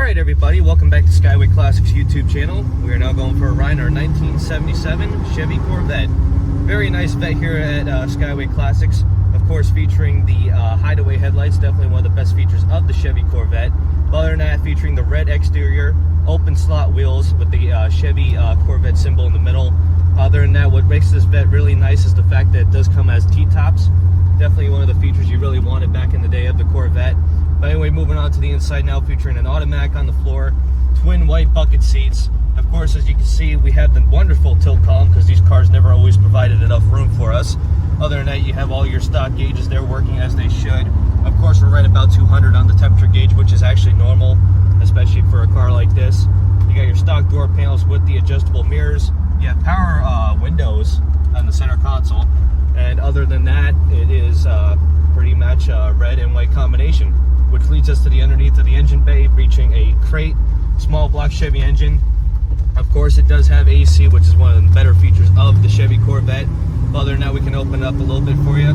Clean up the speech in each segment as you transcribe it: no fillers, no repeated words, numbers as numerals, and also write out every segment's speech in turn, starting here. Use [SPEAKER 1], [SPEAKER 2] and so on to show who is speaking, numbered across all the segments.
[SPEAKER 1] Alright everybody, welcome back to Skyway Classics YouTube channel. We are now going for a ride in our 1977 Chevy Corvette. Very nice vet here at Skyway Classics. Of course featuring the hideaway headlights, definitely one of the best features of the Chevy Corvette. But other than that, featuring the red exterior, open slot wheels with the Chevy Corvette symbol in the middle. Other than that, what makes this vet really nice is the fact that it does come as T-tops. Definitely one of the features you really wanted back in the day of the Corvette. But anyway, moving on to the inside now, featuring an automatic on the floor, twin white bucket seats. Of course, as you can see, we have the wonderful tilt column because these cars never always provided enough room for us. Other than that, you have all your stock gauges there working as they should. Of course, we're right about 200 on the temperature gauge, which is actually normal, especially for a car like this. You got your stock door panels with the adjustable mirrors. You have power windows on the center console. And other than that, it is pretty much a red and white combination, which leads us to the underneath of the engine bay, reaching a crate small block Chevy engine. Of course, it does have AC, which is one of the better features of the Chevy Corvette. Other than that, we can open it up a little bit for you.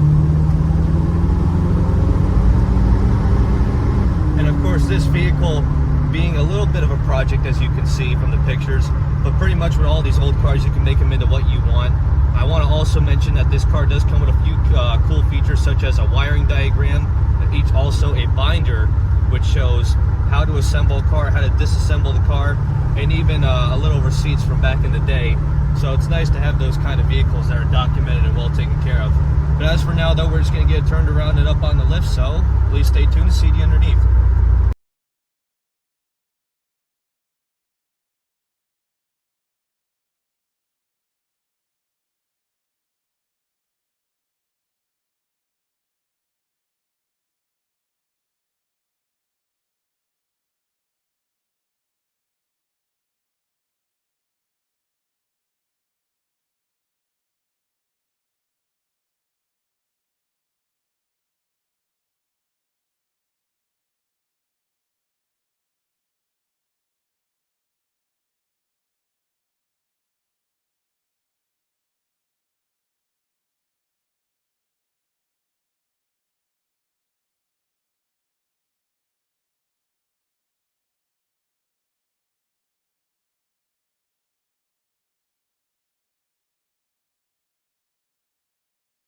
[SPEAKER 1] And of course, this vehicle being a little bit of a project, as you can see from the pictures, but pretty much with all these old cars, you can make them into what you want. I want to also mention that this car does come with a few cool features, such as a wiring diagram, and each also a binder, which shows how to assemble a car, how to disassemble the car, and even a little receipts from back in the day. So it's nice to have those kind of vehicles that are documented and well taken care of. But as for now, though, we're just going to get it turned around and up on the lift, so please stay tuned to see the underneath.